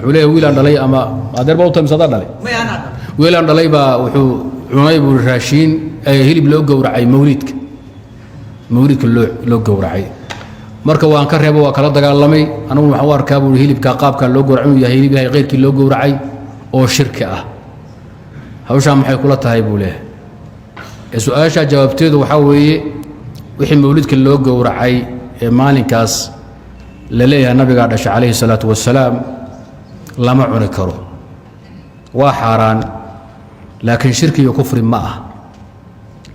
وحوليه ويلان دلي أما أدير بوتهم صدر دلي ويلان دلي با وحو عنايب الراشين هلي بلوجو ورعي مولدك لوجو ورعي marka waan ka reebo waa kala dagaalamay anigu waxa u arkaa buu hilibka qaabka loo gowraco yahay hilibka qeyrkii loo gowracay oo shirki ah hawsha maxay kula tahay buu leeyahay su'aasha jawaabteedu waxa weeye wixii mawlidka loo gowracay ee maalinkaas la leeyahay nabiga dhashay kaleey salaatu wasalaam lama cuni karo waa xaraan laakiin shirki iyo kufri ma ah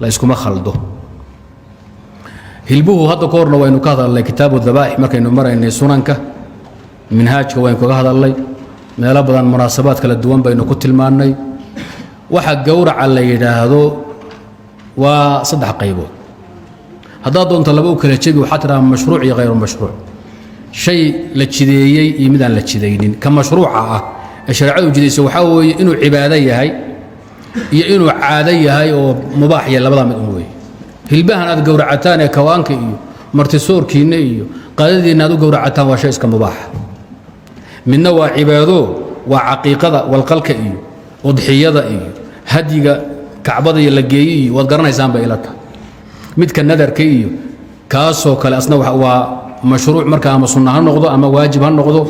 la iskuma khaldo hilbuhu hadda koorna waynu ka hadalnay kitaabu dhabaa'ih markaynu maraynay sunanka minhaajka waynu kaga hadalnay meelo badan munaasabaad kala duwan baynu ku tilmaannay waxa gowraca la yidhaahdo waa saddex qaybood haddaad doonto laba u kala jebi waxaa tiraa mashruuc iyo hayru mashruuc shay la jideeyey iyo midaan la jidaynin ka mashruuca ah ee shareecadu jidaysay waxaa weeye inuu cibaado yahay iyo inuu caado yahay oo mubaax iyo labada mid un weeye hilbahan aad gowracataan ee kawaanka iyo martisoorkiina iyo qaadadiina aad u gowracataan waa shay iska mubaax midna waa cibaado waa caqiiqada walqalka iyo udxiyada iyo hadiga kacbada iyo la geeyay iyo wad garanaysaan bay ila tahay midka nadarka iyo kaasoo kale asna waa mashruuc marka ama sunna ha noqdo ama waajib ha noqdo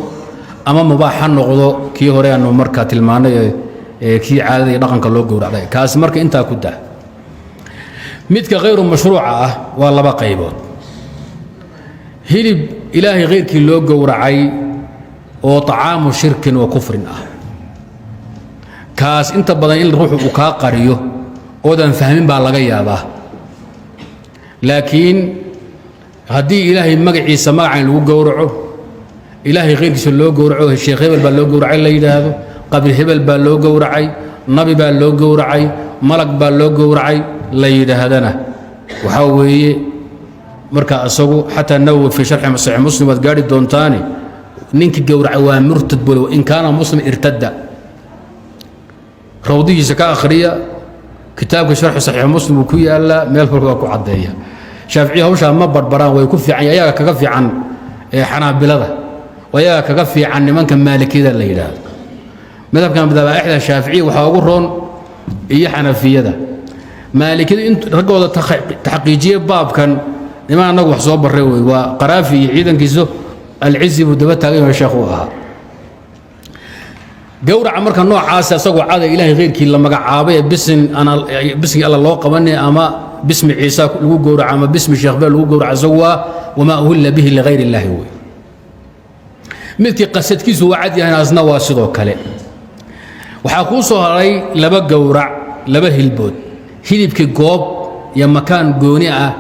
ama mubaax ha noqdo kii hore aanu marka tilmaanay ee kii caadada iyo dhaqanka loo gowracday kaas marka inta ku daa midka غير مشروع waa laba qaybood hilib ilaahi غيرkii loo gowracay oo طعام شرك وكفر kaas inta badan in ruuxu uu ka qariyo oodan fahmin baa laga yaabaa laakiin hadii ilaahi magaciisa magacaan lagu gowraco ilaahi غيرkiisa loo gowraco sheekh hebel baa loo gowracay la yiraahdo qabri hebel baa loo gowracay nabi baa loo gowracay malag baa loo gowracay la yidhaahdana waxaa weeye marka asagu xataa nawowi fi sharxi saxiix muslim waad gaari doontaani ninkii gowracay waa murtad bolo in kaana muslim irtadda rawdihiisa ka akhriya kitaabka sharxi saxiix muslim ku yaala meel walba ku cadeeya shaafici hawsha ma barbaraan way ku fiican ayaga kaga fiican xanaabilada ayaga kaga fiican nimanka maalikiyada la yiraahdo madhabkan madhabaaixda shaafici waxa ugu roon iyo xanafiyada maalikiyada in ragooda taxqiijiye baabkan niman anagu wax soo baray way waa qaraafi iyo ciidankiisu al-izzi buu daba taagay sheekhu ahaa gowraca marka noocaas asagoo caada ilaahay غيرkii la magacaabay bismi alla loo qabanay ama bismi ciisa lagu gowraca ama bismi sheekh baa lagu gowraca sawa wama uhilla bihi li ghayri allah way midkii qasadkiisu waa cad yahay asna waa sidoo kale waxa ku soo haray laba gowrac laba hilbood hilibkii goob iyo makaan gooni ah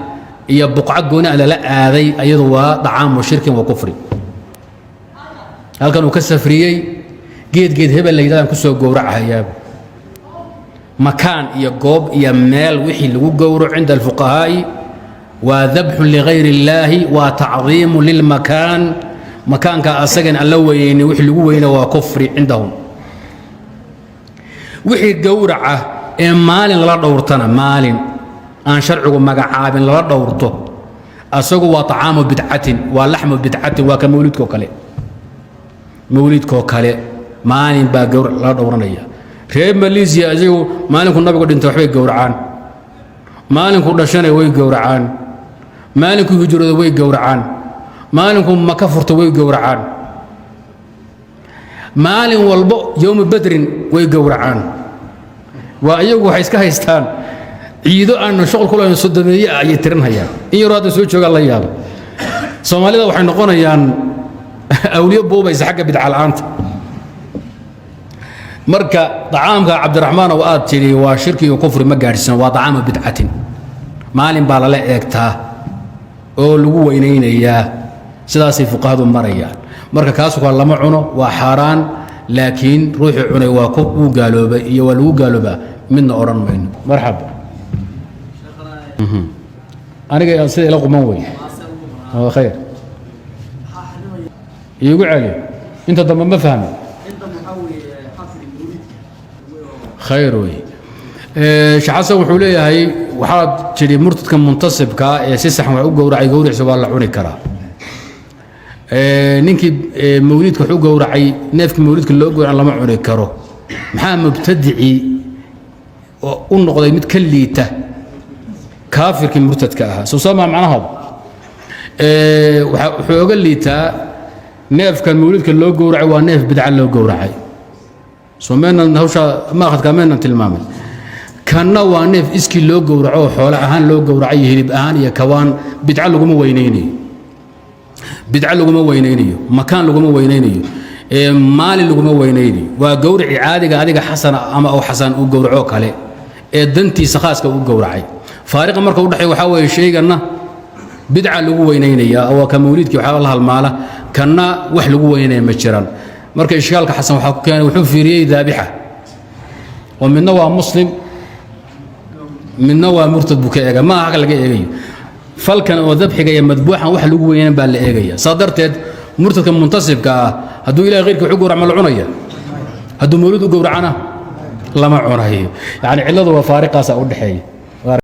iyo buqca gooni ah la aaday ayadu waa dacaamu shirkin wa kufri halkan uu ka safriyay geed hebel la yiraahdo ku soo gowracayaa makaan iyo goob iyo meel wixii lagu gowraco cinda alfuqahaa wa dhabhu li ghayri allah wa ta'dhim lil makan makaanka asagan alla weeyeen wixii lagu weeyna waa kufri cindahum wixii gowraca ee maalin la dhowrtana maalin aan sharcigu magacaabin la dhowrto asagu waa طعام bid'atin waa laxmu bid'atin waa ka mawlidko kale maalin baa gowrac la dhowranaya reer Malaysia ajagu maalinku nabiga dhintay waxbay gowracaan maalinku dhashanay way gowracaan maalinku hijrada way gowracaan maalinku maka furta way gowracaan maalin walbo yawm badrin way gowracaan waa iyagu waxay iska haystaan ciido aan shaqo ku lahayn sodomeeye ay tirinayaan in yar hada soo jooga la yaabo Soomaalida waxay noqonayaan awliyo boobaysa xagga bidca la'aanta marka طعامka Cabdiraxmaan oo aad tiri waa shirki iyo kufri ma gaarsan waa طعام bid'atin maalin baa la eegtaa oo lagu weyneynaya sidaas ay fuqahaadu marayaan marka kaas waa lama cuno waa xaraan laakiin ruuxi cunay waa ku gaaloobay iyo waa lagu gaaloobaa midna oran mayno marxaba aniga sida ila quman way waa khayr iigu cali inta dambe ma fahmo خير وي شحسن وحو ليهي waxaad jiri murtadka muntasibka ee si sax wax u gowracay gowricisa waa la cuni karaa ninkii mawlidka wuxuu gowracay neefkii mawlidka loo gowracan lama cuni karo maxaa mubtadicii u noqday mid ka liita kaafirkii murtadka ahaa soo sama macnaheedu wuxuu oga liitaa neefkan mawlidka loo gowracay waa neef bidca loo gowracay soo meenan hawsha maakhadka meenan tilmaamay kanna waa neef iskii loo gowraco oo xoolo ahaan loo gowracay hilib ahaan iyo kawaan bidca laguma weynaynayo bidca laguma weynaynayo makaan laguma weynaynayo maali laguma weynaynayo waa gowrici caadiga adiga xasan ama oo xasan uu gowraco kale ee dantiisa khaaska uu gowracay faariqa marka u dhaxay waxa weeye sheegana bidca lagu weynaynaya oo ka mawlidkii waxa la halmaala kana wax lagu weynaynaya ma jiraan marka ishkaalka xasan waxa ku keenay wuxuu fiiriyay daabixa oo midna waa muslim midna waa murtad buu ka eega ma aha laga eegayo falkan oo dabxiga iyo madbuuxan wax lagu weynaan baa la eegaya sadarteed murtadka muntasibka ah hadduu ilaahay qeyrka wuxuu gowrac ma la cunaya hadduu mawlid u gowracana lama cunayo yani cilladu waa faariqaasa u dhaxeeya